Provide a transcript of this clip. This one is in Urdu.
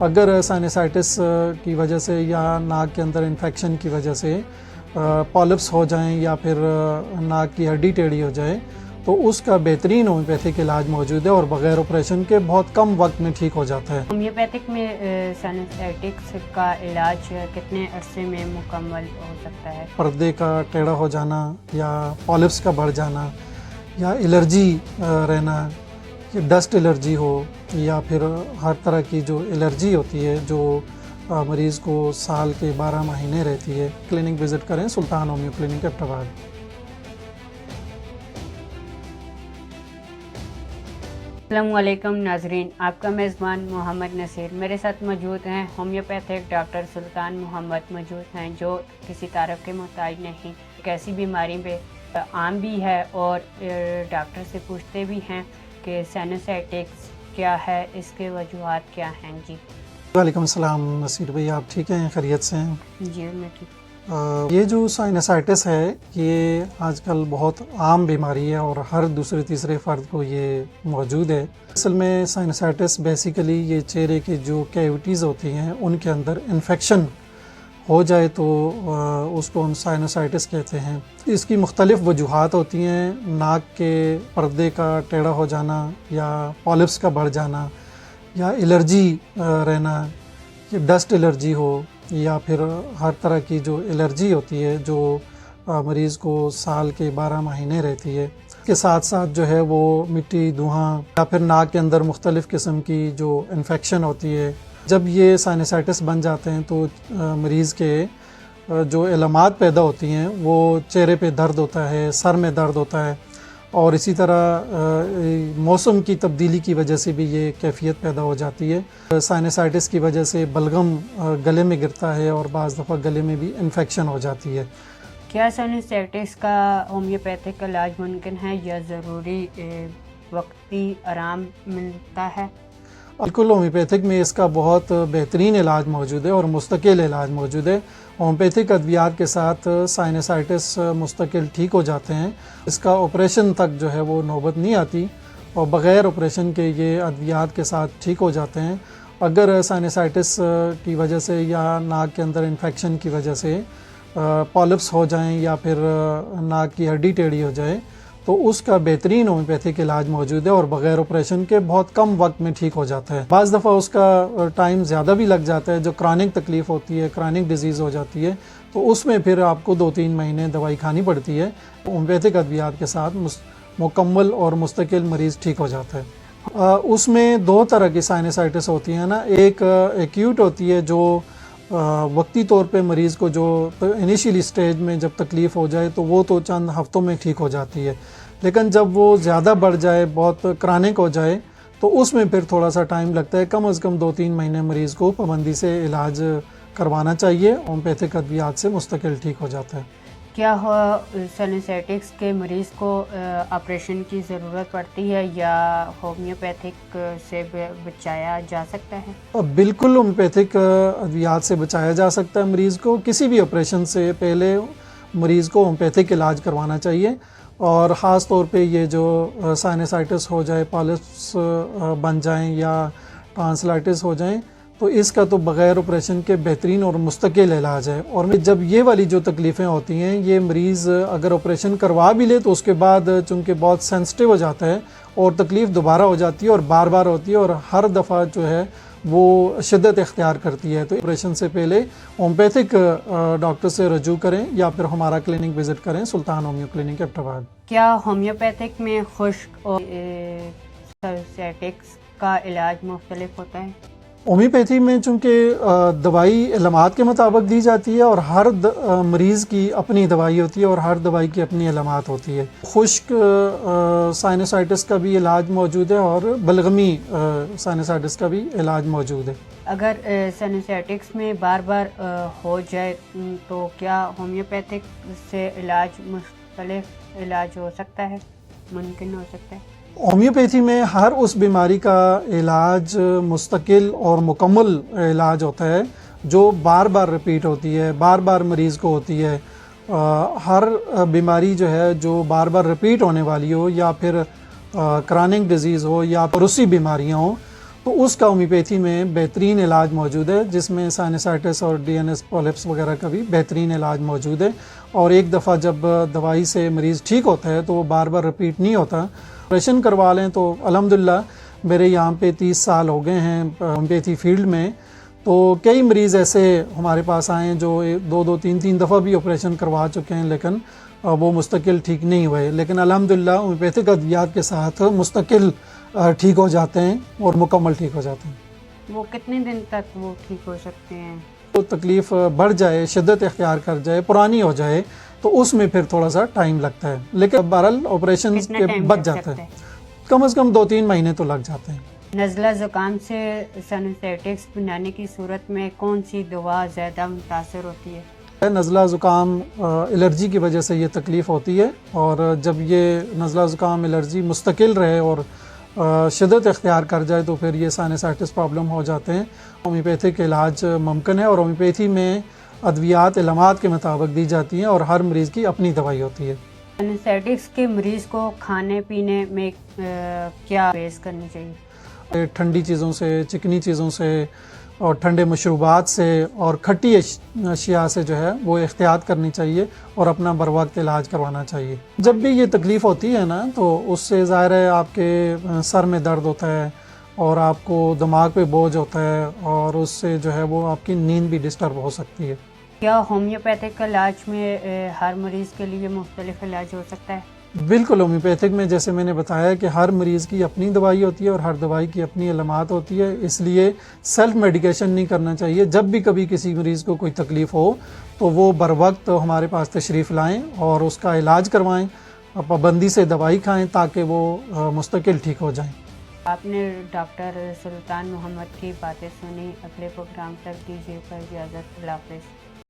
اگر سائنسائٹس کی وجہ سے یا ناک کے اندر انفیکشن کی وجہ سے پالپس ہو جائیں یا پھر ناک کی ہڈی ٹیڑھی ہو جائے تو اس کا بہترین ہومیوپیتھک علاج موجود ہے اور بغیر آپریشن کے بہت کم وقت میں ٹھیک ہو جاتا ہے۔ ہومیوپیتھک میں سائنسائٹکس کا علاج کتنے عرصے میں مکمل ہو سکتا ہے؟ پردے کا ٹیڑھا ہو جانا یا پالپس کا بڑھ جانا یا الرجی رہنا، کہ ڈسٹ الرجی ہو یا پھر ہر طرح کی جو الرجی ہوتی ہے جو مریض کو سال کے 12 مہینے رہتی ہے، کلینک وزٹ کریں سلطان ہومیو کلینک ایبٹ آباد۔ السلام علیکم ناظرین، آپ کا میزبان محمد نصیر، میرے ساتھ موجود ہیں ہومیوپیتھک ڈاکٹر سلطان محمد موجود ہیں، جو کسی تعارف کے محتاج نہیں، ایک ایسی بیماری پہ عام بھی ہے اور ڈاکٹر سے پوچھتے بھی ہیں کہ سائنسائٹکس کیا ہے، اس کے وجوہات کیا ہیں۔ جی وعلیکم السلام نصیر بھائی، آپ ٹھیک ہیں؟ خیریت سے ہیں؟ جی میں ٹھیک۔ یہ جو سائنسائٹس ہے یہ آج کل بہت عام بیماری ہے اور ہر دوسرے تیسرے فرد کو یہ موجود ہے۔ اصل میں سائنسائٹس بیسیکلی یہ چہرے کی جو کیوٹیز ہوتی ہیں ان کے اندر انفیکشن ہو جائے تو اس کو ہم سائنسائٹس کہتے ہیں۔ اس کی مختلف وجوہات ہوتی ہیں، ناک کے پردے کا ٹیڑھا ہو جانا یا پالپس کا بڑھ جانا یا الرجی رہنا، کہ ڈسٹ الرجی ہو یا پھر ہر طرح کی جو الرجی ہوتی ہے جو مریض کو سال کے 12 مہینے رہتی ہے۔ اس کے ساتھ ساتھ جو ہے وہ مٹی، دھواں یا پھر ناک کے اندر مختلف قسم کی جو انفیکشن ہوتی ہے۔ جب یہ سائنسائٹس بن جاتے ہیں تو مریض کے جو علامات پیدا ہوتی ہیں وہ چہرے پہ درد ہوتا ہے، سر میں درد ہوتا ہے، اور اسی طرح موسم کی تبدیلی کی وجہ سے بھی یہ کیفیت پیدا ہو جاتی ہے۔ سائنسائٹس کی وجہ سے بلغم گلے میں گرتا ہے اور بعض دفعہ گلے میں بھی انفیکشن ہو جاتی ہے۔ کیا سائنسائٹس کا ہومیوپیتھک علاج ممکن ہے یا ضروری وقتی آرام ملتا ہے؟ بالکل، ہومیوپیتھک میں اس کا بہت بہترین علاج موجود ہے اور مستقل علاج موجود ہے۔ ہومیوپیتھک ادویات کے ساتھ سائنسائٹس مستقل ٹھیک ہو جاتے ہیں، اس کا آپریشن تک جو ہے وہ نوبت نہیں آتی اور بغیر آپریشن کے یہ ادویات کے ساتھ ٹھیک ہو جاتے ہیں۔ اگر سائنسائٹس کی وجہ سے یا ناک کے اندر انفیکشن کی وجہ سے پالپس ہو جائیں یا پھر ناک کی ہڈی ٹیڑھی ہو جائے تو اس کا بہترین ہومیوپیتھک علاج موجود ہے اور بغیر آپریشن کے بہت کم وقت میں ٹھیک ہو جاتا ہے۔ بعض دفعہ اس کا ٹائم زیادہ بھی لگ جاتا ہے، جو کرونک تکلیف ہوتی ہے، کرونک ڈیزیز ہو جاتی ہے تو اس میں پھر آپ کو 2-3 مہینے دوائی کھانی پڑتی ہے۔ ہومیوپیتھک ادویات کے ساتھ مکمل اور مستقل مریض ٹھیک ہو جاتا ہے۔ اس میں 2 طرح کی سائنسائٹس ہوتی ہیں نا، ایک ایکیوٹ ہوتی ہے جو وقتی طور پہ مریض کو جو انیشیلی سٹیج میں جب تکلیف ہو جائے تو وہ تو چند ہفتوں میں ٹھیک ہو جاتی ہے، لیکن جب وہ زیادہ بڑھ جائے، بہت کرونک ہو جائے تو اس میں پھر تھوڑا سا ٹائم لگتا ہے۔ کم از کم 2-3 مہینے مریض کو پابندی سے علاج کروانا چاہیے، ہومیوپیتھک ادویات سے مستقل ٹھیک ہو جاتا ہے۔ کیا سائنسائٹکس کے مریض کو آپریشن کی ضرورت پڑتی ہے یا ہومیوپیتھک سے بچایا جا سکتا ہے؟ بالکل، ہومیوپیتھک ادویات سے بچایا جا سکتا ہے مریض کو۔ کسی بھی آپریشن سے پہلے مریض کو ہومیوپیتھک علاج کروانا چاہیے، اور خاص طور پہ یہ جو سائنسائٹس ہو جائے، پالپس بن جائیں یا ٹانسلائٹس ہو جائیں تو اس کا تو بغیر آپریشن کے بہترین اور مستقل علاج ہے۔ اور جب یہ والی جو تکلیفیں ہوتی ہیں یہ مریض اگر آپریشن کروا بھی لے تو اس کے بعد چونکہ بہت سینسٹیو ہو جاتا ہے اور تکلیف دوبارہ ہو جاتی ہے اور بار بار ہوتی ہے اور ہر دفعہ جو ہے وہ شدت اختیار کرتی ہے، تو آپریشن سے پہلے ہومیوپیتھک ڈاکٹر سے رجوع کریں یا پھر ہمارا کلینک وزٹ کریں سلطان ہومیو کلینک ایبٹ آباد۔ کیا ہومیوپیتھک میں خشک اور سائنسائٹکس کا علاج مختلف ہوتا ہے؟ ہومیوپیتھی میں چونکہ دوائی علامات کے مطابق دی جاتی ہے اور ہر مریض کی اپنی دوائی ہوتی ہے اور ہر دوائی کی اپنی علامات ہوتی ہے۔ خشک سائنسائٹس کا بھی علاج موجود ہے اور بلغمی سائنسائٹس کا بھی علاج موجود ہے۔ اگر سائنسائٹکس میں بار بار ہو جائے تو کیا ہومیوپیتھک سے علاج مختلف علاج ہو سکتا ہے، ممکن ہو سکتا ہے؟ ہومیوپیتھی میں ہر اس بیماری کا علاج مستقل اور مکمل علاج ہوتا ہے جو بار بار ریپیٹ ہوتی ہے، بار بار مریض کو ہوتی ہے۔ ہر بیماری جو ہے جو بار بار ریپیٹ ہونے والی ہو یا پھر کرونک ڈیزیز ہو یا پروسی بیماریاں ہوں تو اس کا ہومیوپیتھی میں بہترین علاج موجود ہے، جس میں سائنسائٹس اور ڈی این ایس پولیپس وغیرہ کا بھی بہترین علاج موجود ہے، اور ایک دفعہ جب دوائی سے مریض ٹھیک ہوتا ہے تو وہ بار بار رپیٹ نہیں ہوتا۔ آپریشن کروا لیں تو الحمدللہ میرے یہاں پہ 30 سال ہو گئے ہیں ہومیوپیتھی فیلڈ میں، تو کئی مریض ایسے ہمارے پاس آئے ہیں جو 2-3 دفعہ بھی آپریشن کروا چکے ہیں، لیکن وہ مستقل ٹھیک نہیں ہوئے، لیکن الحمدللہ ہومیوپیتھک ادویات کے ساتھ مستقل ٹھیک ہو جاتے ہیں اور مکمل ٹھیک ہو جاتے ہیں۔ وہ کتنے دن تک وہ ٹھیک ہو سکتے ہیں؟ تو تکلیف بڑھ جائے، شدت اختیار کر جائے، پرانی ہو جائے تو اس میں پھر تھوڑا سا ٹائم لگتا ہے، لیکن بہرحال آپریشن کتنا کے ٹائم بچ لگ جاتا سکتا ہے، کم از کم 2-3 مہینے تو لگ جاتے ہیں۔ نزلہ زکام سے سائنسائٹس بنانے کی صورت میں کون سی دوا زیادہ متاثر ہوتی ہے؟ نزلہ زکام الرجی کی وجہ سے یہ تکلیف ہوتی ہے، اور جب یہ نزلہ زکام الرجی مستقل رہے اور شدت اختیار کر جائے تو پھر یہ سائنسائٹس پرابلم ہو جاتے ہیں۔ ہومیوپیتھک علاج ممکن ہے، اور ہومیوپیتھی میں ادویات علامات کے مطابق دی جاتی ہیں، اور ہر مریض کی اپنی دوائی ہوتی ہے۔ سائنسائٹس کے مریض کو کھانے پینے میں کیا پرہیز کرنی چاہیے؟ ٹھنڈی چیزوں سے، چکنی چیزوں سے، اور ٹھنڈے مشروبات سے اور کھٹی اشیاء سے جو ہے وہ احتیاط کرنی چاہیے، اور اپنا بر وقت علاج کروانا چاہیے۔ جب بھی یہ تکلیف ہوتی ہے نا تو اس سے ظاہر ہے آپ کے سر میں درد ہوتا ہے، اور آپ کو دماغ پہ بوجھ ہوتا ہے، اور اس سے جو ہے وہ آپ کی نیند بھی ڈسٹرب ہو سکتی ہے۔ کیا ہومیوپیتھک علاج میں ہر مریض کے لیے مختلف علاج ہو سکتا ہے؟ بالکل، ہومیوپیتھک میں جیسے میں نے بتایا کہ ہر مریض کی اپنی دوائی ہوتی ہے، اور ہر دوائی کی اپنی علامات ہوتی ہے، اس لیے سیلف میڈیکیشن نہیں کرنا چاہیے۔ جب بھی کبھی کسی مریض کو کوئی تکلیف ہو تو وہ بر وقت ہمارے پاس تشریف لائیں اور اس کا علاج کروائیں، پابندی سے دوائی کھائیں تاکہ وہ مستقل ٹھیک ہو جائیں۔ آپ نے ڈاکٹر سلطان محمد کی باتیں سنی، اگلے پروگرام تک دیجیے پر اجازت، اللہ حافظ۔